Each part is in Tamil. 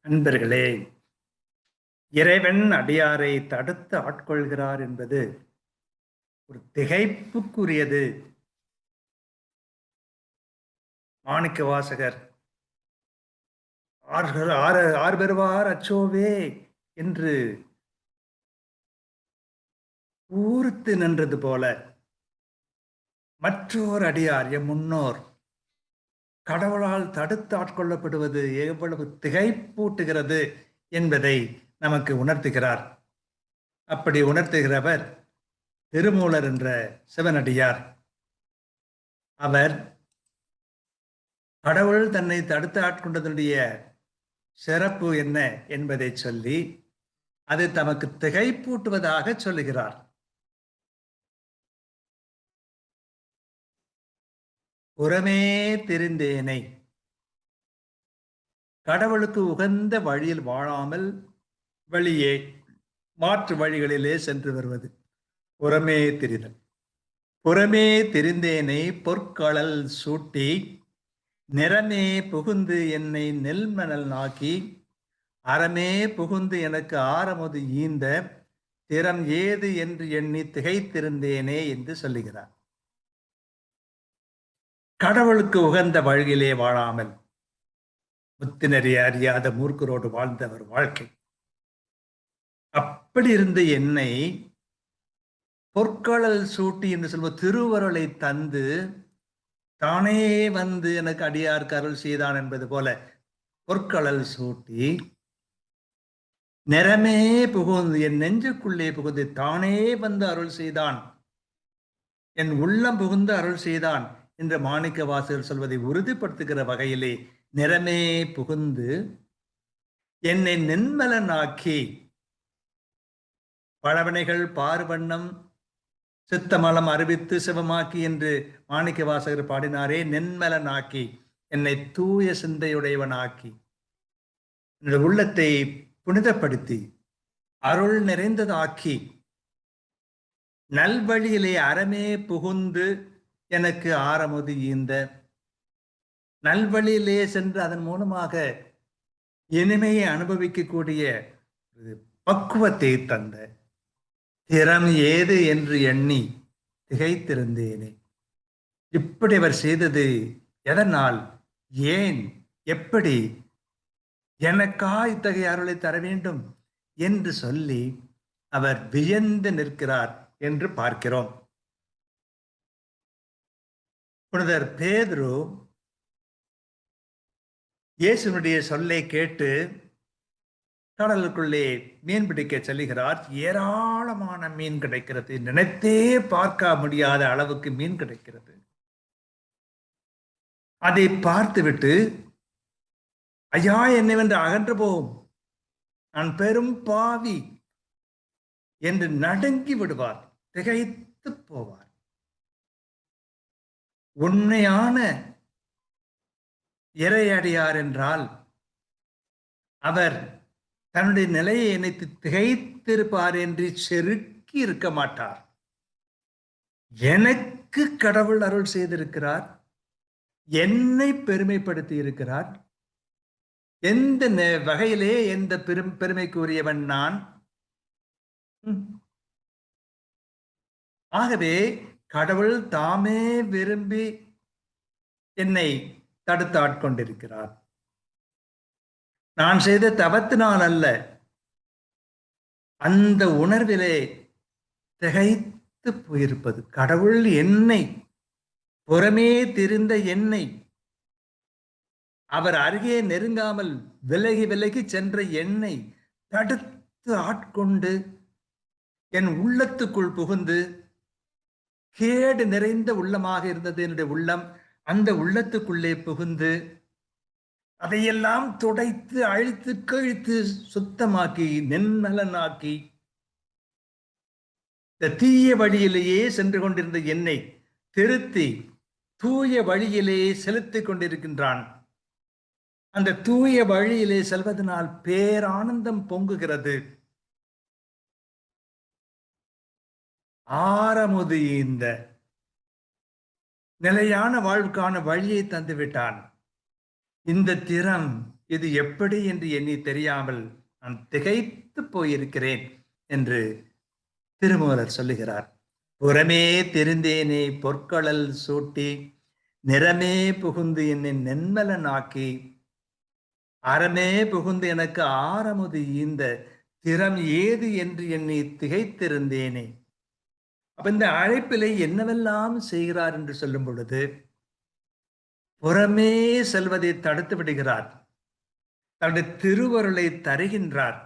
அன்பர்களே, இறைவன் அடியாரை தடுத்து ஆட்கொள்கிறார் என்பது ஒரு திகைப்புக்குரியது. மாணிக்க வாசகர் ஆர் பெறுவார் அச்சோவே என்று ஊர்த்து நின்றது போல மற்றோர் அடியார் எம் முன்னோர் கடவுளால் தடுத்து ஆட்கொள்ளப்படுவது எவ்வளவு திகைப்பூட்டுகிறது என்பதை நமக்கு உணர்த்துகிறார். அப்படி உணர்த்துகிறவர் திருமூலர் என்ற சிவனடியார். அவர் கடவுள் தன்னை தடுத்து ஆட்கொண்டதனுடைய சிறப்பு என்ன என்பதை சொல்லி அது தமக்கு திகைப்பூட்டுவதாக சொல்லுகிறார். புறமே தெரிந்தேனை, கடவுளுக்கு உகந்த வழியில் வாழாமல் வழியே மாற்று வழிகளிலே சென்று வருவது புறமே தெரிதல். புறமே தெரிந்தேனை பொற்களல் சூட்டி நிறமே புகுந்து என்னை நெல்மணல் நாக்கி அறமே புகுந்து எனக்கு ஆரமுது ஈந்த திறம் ஏது என்று எண்ணி திகைத்திருந்தேனே என்று சொல்லுகிறார். கடவுளுக்கு உகந்த வழியிலே வாழாமல் முத்தினறி அறியாத மூர்க்கரோடு வாழ்ந்தவர் வாழ்க்கை. அப்படி இருந்த என்னை பொற்களல் சூட்டி என்று சொல்வ திருவருளை தந்து தானே வந்து எனக்கு அடியார்க்கு அருள் செய்தான் என்பது போல பொற்களல் சூட்டி நிறமே புகுந்து என் நெஞ்சுக்குள்ளே புகுந்து தானே வந்து அருள் செய்தான், என் உள்ளம் புகுந்து அருள் செய்தான் என்று மாணிக்க வாசகர் சொல்வதை உறுதிப்படுத்துகிற வகையிலே நிறமே புகுந்து என்னை நென்மலனாக்கி, பழவனைகள் பார்வண்ணம் சித்தமலம் அறிவித்து சிவமாக்கி என்று மாணிக்க வாசகர் பாடினாரே, நென்மலனாக்கி என்னை தூய சிந்தையுடையவனாக்கி என்னுடைய உள்ளத்தை புனிதப்படுத்தி அருள் நிறைந்ததாக்கி நல்வழியிலே அறமே புகுந்து எனக்கு ஆரமுது ஈந்த, நல்வழியிலே சென்று அதன் மூலமாக இனிமையை அனுபவிக்கக்கூடிய பக்குவத்தை தந்த திறம் ஏது என்று எண்ணி திகைத்திருந்தேனே. இப்படி அவர் செய்தது எதனால், ஏன், எப்படி, எனக்கா இத்தகைய அருளை தர வேண்டும் என்று சொல்லி அவர் வியந்து நிற்கிறார் என்று பார்க்கிறோம். புனிதர் பேதுரு இயேசுனுடைய சொல்லை கேட்டு கடலுக்குள்ளே மீன் பிடிக்க செல்லுகிறார். ஏராளமான மீன் கிடைக்கிறது, நினைத்தே பார்க்க முடியாத அளவுக்கு மீன் கிடைக்கிறது. அதை பார்த்துவிட்டு ஐயா, என்னவென்று அகன்று போகும், நான் பெரும் பாவி என்று நடுங்கி விடுவார், திகைத்து போவார். உண்மையான இறையடியார் என்றால் அவர் தன்னுடைய நிலையை நினைத்து திகைத்திருப்பார் என்று செருக்கி இருக்க மாட்டார். எனக்கு கடவுள் அருள் செய்திருக்கிறார், என்னை பெருமைப்படுத்தி இருக்கிறார், எந்த வகையிலே எந்த பெருமைக்குரியவன் நான். ஆகவே கடவுள் தாமே விரும்பி என்னை தடுத்து ஆட்கொண்டிருக்கிறார். நான் செய்த தவத்தினால் அல்ல, அந்த உணர்விலே திகைத்து போயிருப்பது. கடவுள் என்னை, புறமே தெரிந்த என்னை, அவர் அருகே நெருங்காமல் விலகி விலகி சென்ற என்னை தடுத்து ஆட்கொண்டு என் உள்ளத்துக்குள் புகுந்து, கேடு நிறைந்த உள்ளமாக இருந்தது என்னுடைய உள்ளம், அந்த உள்ளத்துக்குள்ளே புகுந்து அதையெல்லாம் துடைத்து அழித்து கழித்து சுத்தமாக்கி நென்மலனாக்கி இந்த தீய வழியிலேயே சென்று கொண்டிருந்த என்னை திருத்தி தூய வழியிலேயே செலுத்திக் கொண்டிருக்கின்றான். அந்த தூய வழியிலே செல்வதனால் பேரானந்தம் பொங்குகிறது. ஆரமுது இந்த நிலையான வாழ்வுக்கான வழியை தந்து விட்டான். இந்த திறம் இது எப்படி என்று எண்ணி தெரியாமல் நான் திகைத்து போயிருக்கிறேன் என்று திருமூலர் சொல்லுகிறார். புறமே தெரிந்தேனே பொற்களல் சூட்டி நிறமே புகுந்து என்னை நென்மலனாக்கி அறமே புகுந்து எனக்கு ஆரமுது இந்த திறம் ஏது என்று எண்ணி திகைத்திருந்தேனே. அப்ப இந்த அழைப்பிலே என்னவெல்லாம் செய்கிறார் என்று சொல்லும் பொழுது, புறமே செல்வதை தடுத்து விடுகிறார், தன்னுடைய திருவருளை தருகின்றார்,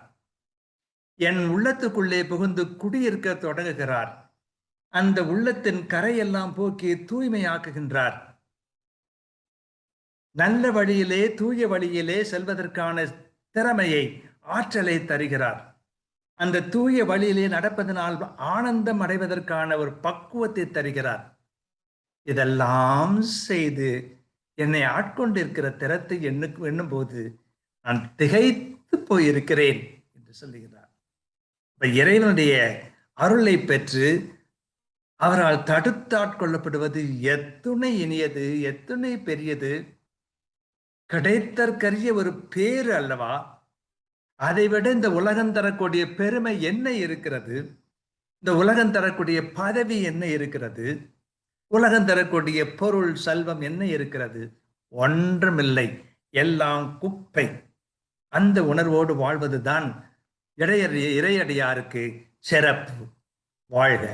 என் உள்ளத்துக்குள்ளே புகுந்து குடியிருக்க தொடங்குகிறார், அந்த உள்ளத்தின் கரையெல்லாம் போக்கி தூய்மையாக்குகின்றார், நல்ல வழியிலே தூய வழியிலே செல்வதற்கான திறமையை ஆற்றலை தருகிறார், அந்த தூய வழியிலே நடப்பதனால் ஆனந்தம் அடைவதற்கான ஒரு பக்குவத்தை தருகிறார். இதெல்லாம் செய்து என்னை ஆட்கொண்டிருக்கிற திறத்தை எண்ணும் போது நான் திகைத்து போயிருக்கிறேன் என்று சொல்லுகிறார். இப்ப இறைவனுடைய அருளை பெற்று அவரால் தடுத்தாட்கொள்ளப்படுவது எத்துணை இனியது, எத்துணை பெரியது, கிடைத்தற்கரிய ஒரு பேரு அல்லவா? அதைவிட இந்த உலகம் தரக்கூடிய பெருமை என்ன இருக்கிறது? இந்த உலகம் தரக்கூடிய பதவி என்ன இருக்கிறது? உலகம் தரக்கூடிய பொருள் செல்வம் என்ன இருக்கிறது? ஒன்றுமில்லை, எல்லாம் குப்பை. அந்த உணர்வோடு வாழ்வதுதான் இறையடியாருக்கு சிறப்பு. வாழ்க.